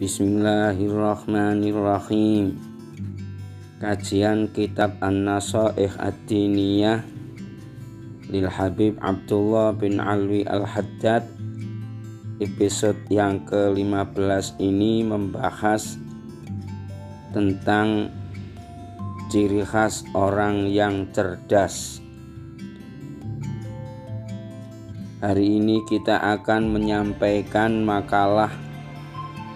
Bismillahirrahmanirrahim. Kajian kitab An-Nasaih Ad-Diniyah lil Habib Abdullah bin Alwi Al-Haddad. Episode yang ke-15 ini membahas tentang ciri khas orang yang cerdas. Hari ini kita akan menyampaikan makalah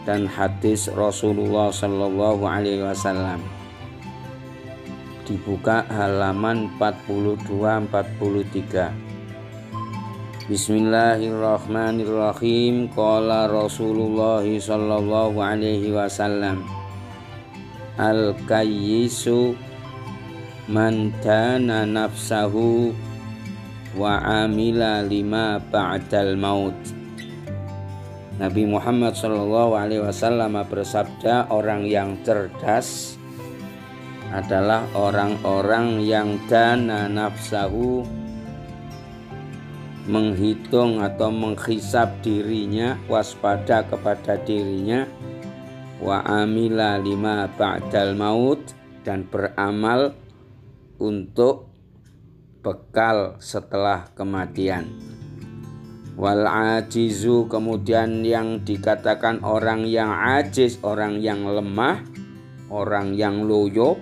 dan hadis Rasulullah Sallallahu Alaihi Wasallam. Dibuka halaman 42-43. Bismillahirrahmanirrahim. Qala Rasulullah Sallallahu Alaihi Wasallam, al-kayyisu man dana nafsahu wa amila lima ba'dal maut. Nabi Muhammad SAW bersabda, orang yang cerdas adalah orang-orang yang dana nafsahu, menghitung atau menghisab dirinya, waspada kepada dirinya, wa amila lima ba'dal maut, dan beramal untuk bekal setelah kematian. Wal ajizu, kemudian yang dikatakan orang yang ajiz, orang yang lemah, orang yang loyo,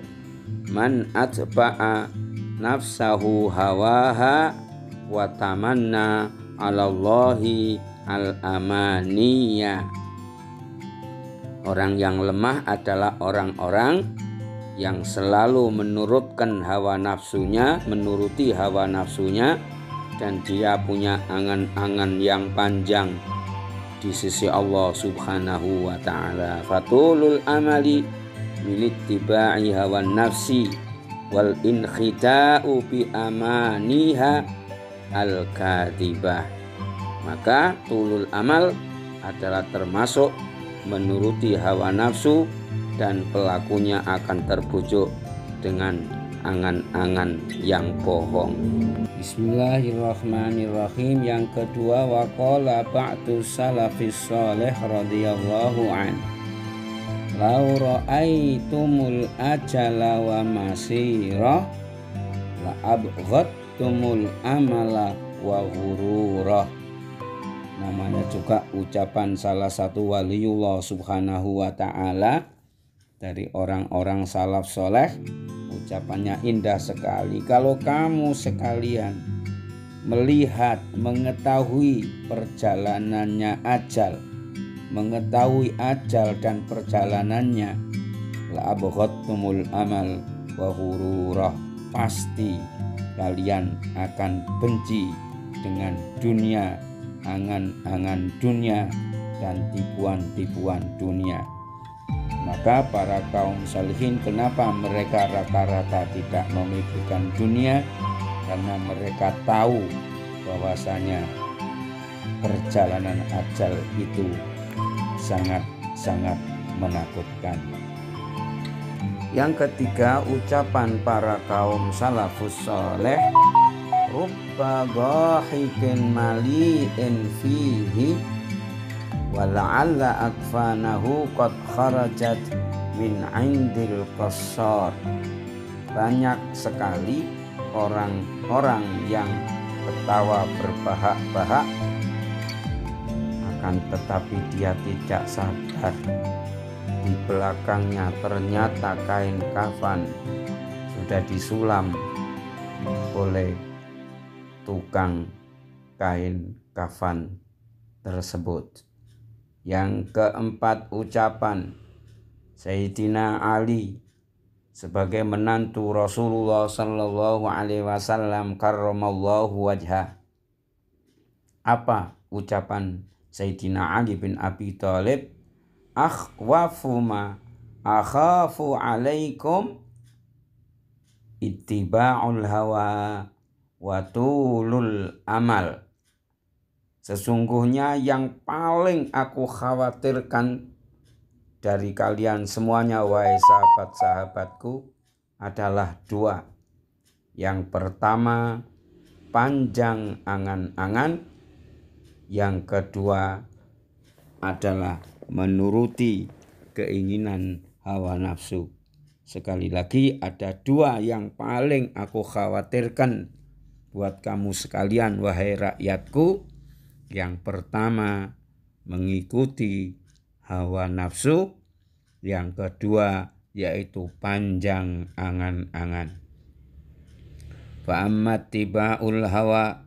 man atba'a nafsahu hawaha wa tamanna 'alallahi al-amaniyah. Orang yang lemah adalah orang-orang yang selalu menurutkan hawa nafsunya, menuruti hawa nafsunya, dan dia punya angan-angan yang panjang di sisi Allah Subhanahu wa ta'ala. Fatulul amali milittiba'i hawan nafsi wal inkhida'u bi amaniha al-kadhibah. Maka tulul amal adalah termasuk menuruti hawa nafsu, dan pelakunya akan terbujuk dengan angan-angan yang bohong. Bismillahirrahmanirrahim. Yang kedua, waqala ba'du salafis shalih radhiyallahu an, law ra'aitumul ajala wa masirah la abghadtumul amala wa ghururah. Namanya juga ucapan salah satu waliullah subhanahu wa ta'ala dari orang-orang salaf soleh. Ucapannya indah sekali. Kalau kamu sekalian melihat, mengetahui perjalanannya ajal, mengetahui ajal dan perjalanannya, la abghadtumul amal wa ghururah, pasti kalian akan benci dengan dunia, angan-angan dunia dan tipuan-tipuan dunia. Maka para kaum salihin, kenapa mereka rata-rata tidak memikirkan dunia? Karena mereka tahu bahwasanya perjalanan ajal itu sangat-sangat menakutkan. Yang ketiga, ucapan para kaum salafus saleh, rubba ghahikin mali'in fihi wala'alla akfanahu qad kharajat min indil qassar. Banyak sekali orang-orang yang ketawa berbahak-bahak, akan tetapi dia tidak sadar di belakangnya ternyata kain kafan sudah disulam oleh tukang kain kafan tersebut. Yang keempat, ucapan Sayyidina Ali sebagai menantu Rasulullah Sallallahu Alaihi Wasallam karramallahu wajhah. Apa ucapan Sayyidina Ali bin Abi Thalib? Akhwafu ma akhafu alaikum ittiba'ul hawa wa tulul amal. Sesungguhnya yang paling aku khawatirkan dari kalian semuanya, wahai sahabat-sahabatku, adalah dua. Yang pertama, panjang angan-angan. Yang kedua adalah menuruti keinginan hawa nafsu. Sekali lagi, ada dua yang paling aku khawatirkan buat kamu sekalian, wahai rakyatku. Yang pertama, mengikuti hawa nafsu. Yang kedua, yaitu panjang angan-angan. Fa'ammat tiba'ul hawa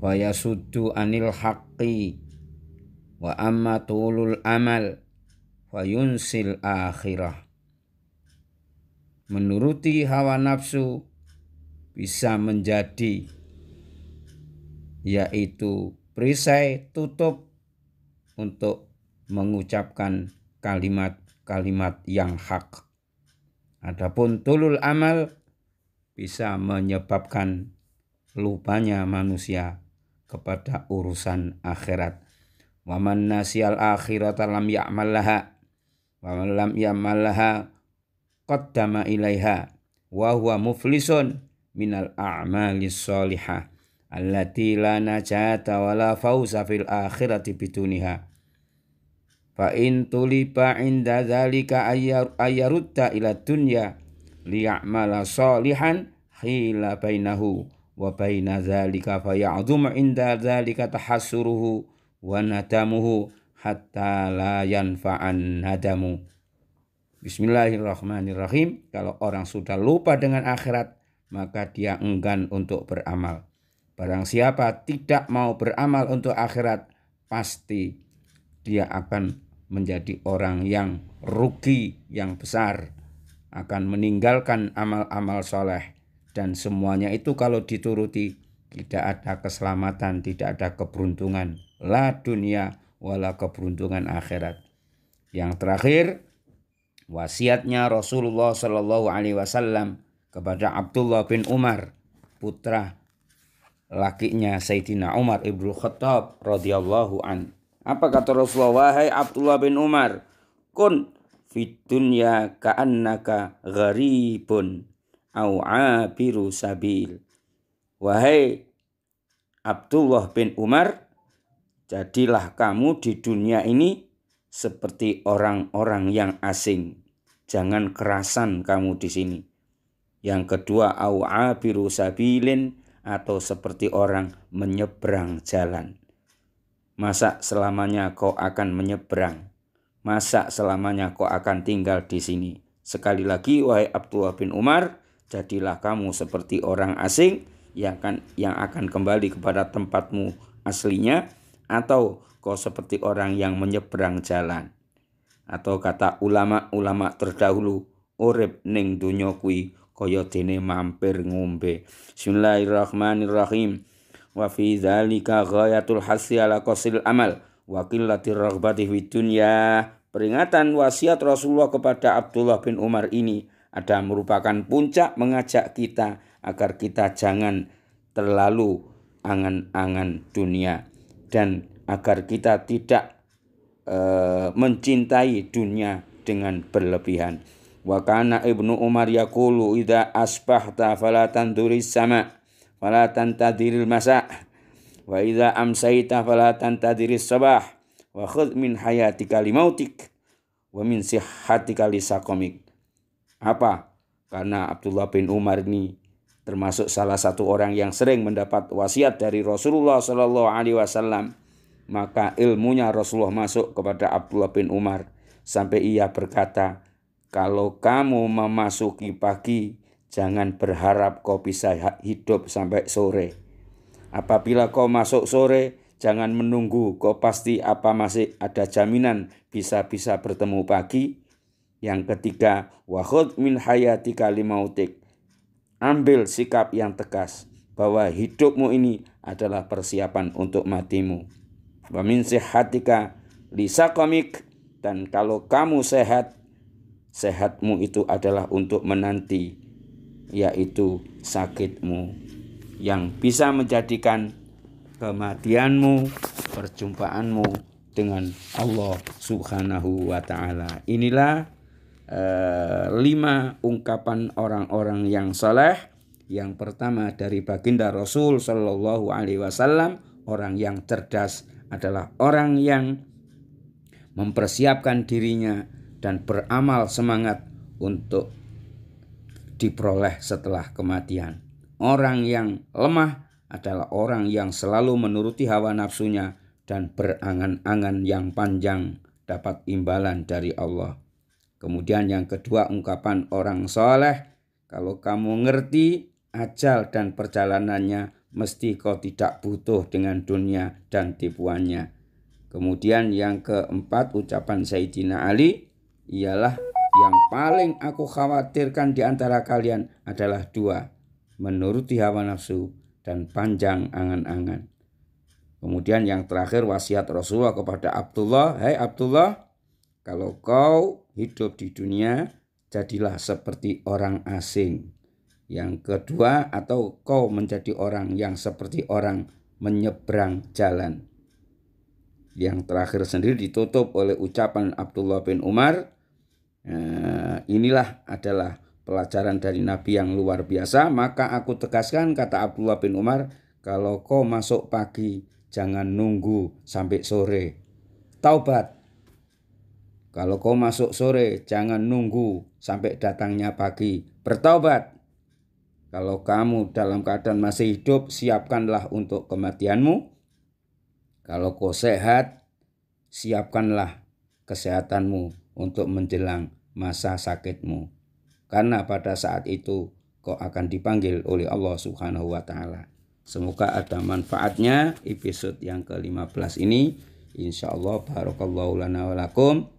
wa yasuddu anil haqqi wa amma tulul amal wa yunsil akhirah. Menuruti hawa nafsu bisa menjadi yaitu perisai tutup untuk mengucapkan kalimat-kalimat yang hak. Adapun tulul amal bisa menyebabkan lupanya manusia kepada urusan akhirat. Wa man nasiyal akhirata lam ya'mallaha wa man lam ya'mallaha qaddama ilaiha wa huwa muflisun minal a'malis sholihah allati la najata wa la fawza fil akhirati biduniha. Fa in tuliba inda dzalika ayyarudda ila dunya liya'mala sholihan khila bainahu wa baina dzalika fa ya'dhum inda dzalika tahassuruhu wa nadamuhu hatta la yanfa'an nadamu. Bismillahirrahmanirrahim. Kalau orang sudah lupa dengan akhirat, maka dia enggan untuk beramal. Barang siapa tidak mau beramal untuk akhirat, pasti dia akan menjadi orang yang rugi yang besar, akan meninggalkan amal-amal soleh, dan semuanya itu kalau dituruti tidak ada keselamatan, tidak ada keberuntungan, la dunia wala keberuntungan akhirat. Yang terakhir, wasiatnya Rasulullah Shallallahu Alaihi Wasallam kepada Abdullah bin Umar, putra lakinya Sayyidina Umar ibnu Khattab radhiyallahu an. Apa kata Rasulullah? Wahai Abdullah bin Umar, kun fid dunya ka'annaka gharibun au abiru sabil. Wahai Abdullah bin Umar, jadilah kamu di dunia ini seperti orang-orang yang asing. Jangan kerasan kamu di sini. Yang kedua, au abiru sabilin, atau seperti orang menyeberang jalan. Masa selamanya kau akan menyeberang? Masa selamanya kau akan tinggal di sini? Sekali lagi, wahai Abdullah bin Umar, jadilah kamu seperti orang asing yang akan kembali kepada tempatmu aslinya, atau kau seperti orang yang menyeberang jalan. Atau kata ulama-ulama terdahulu, urip ning donya kuwi kaya dene mampir ngombe. Bismillahirrahmanirrahim. Wa fi dzalika ghayatul hasyi ala qasil amal wa qillatir raghbati fid dunya. Peringatan wasiat Rasulullah kepada Abdullah bin Umar ini ada merupakan puncak mengajak kita agar kita jangan terlalu angan-angan dunia, dan agar kita tidak mencintai dunia dengan berlebihan. Wa kana Ibnu Umar yaqulu idza asbahta fala tanduris sama fala tantadiril masa wa idza amsayta fala tantadiris sabah wa khudh min hayatika limautik wa min sihhatika lisaqamik. Apa? Karena Abdullah bin Umar ini termasuk salah satu orang yang sering mendapat wasiat dari Rasulullah sallallahu alaihi wasallam, maka ilmunya Rasulullah masuk kepada Abdullah bin Umar sampai ia berkata, kalau kamu memasuki pagi, jangan berharap kau bisa hidup sampai sore. Apabila kau masuk sore, jangan menunggu kau pasti masih ada jaminan bisa bertemu pagi. Yang ketiga, wa khudh min hayatika limautik. Ambil sikap yang tegas bahwa hidupmu ini adalah persiapan untuk matimu. Wa min sihhatika lisaqamik, dan kalau kamu sehat, sehatmu itu adalah untuk menanti, yaitu sakitmu yang bisa menjadikan kematianmu, perjumpaanmu dengan Allah Subhanahu wa ta'ala. Inilah 5 ungkapan orang-orang yang saleh. Yang pertama dari baginda Rasul Sallallahu Alaihi Wasallam, orang yang cerdas adalah orang yang mempersiapkan dirinya dan beramal semangat untuk diperoleh setelah kematian. Orang yang lemah adalah orang yang selalu menuruti hawa nafsunya dan berangan-angan yang panjang dapat imbalan dari Allah. Kemudian yang kedua, ungkapan orang soleh, kalau kamu ngerti ajal dan perjalanannya, mesti kau tidak butuh dengan dunia dan tipuannya. Kemudian yang keempat, ucapan Sayyidina Ali, ialah yang paling aku khawatirkan di antara kalian adalah dua, menuruti hawa nafsu dan panjang angan-angan. Kemudian yang terakhir, wasiat Rasulullah kepada Abdullah, hai Abdullah, kalau kau hidup di dunia, jadilah seperti orang asing. Yang kedua, atau kau menjadi orang yang seperti orang menyeberang jalan. Yang terakhir sendiri ditutup oleh ucapan Abdullah bin Umar. Inilah adalah pelajaran dari Nabi yang luar biasa. Maka aku tegaskan, kata Abdullah bin Umar, kalau kau masuk pagi, jangan nunggu sampai sore. Taubat. Kalau kau masuk sore, jangan nunggu sampai datangnya pagi. Bertaubat. Kalau kamu dalam keadaan masih hidup, siapkanlah untuk kematianmu. Kalau kau sehat, siapkanlah kesehatanmu untuk menjelang masa sakitmu. Karena pada saat itu kau akan dipanggil oleh Allah Subhanahu wa Ta'ala. Semoga ada manfaatnya episode yang ke-15 ini. Insyaallah barakallahu lana wa lakum.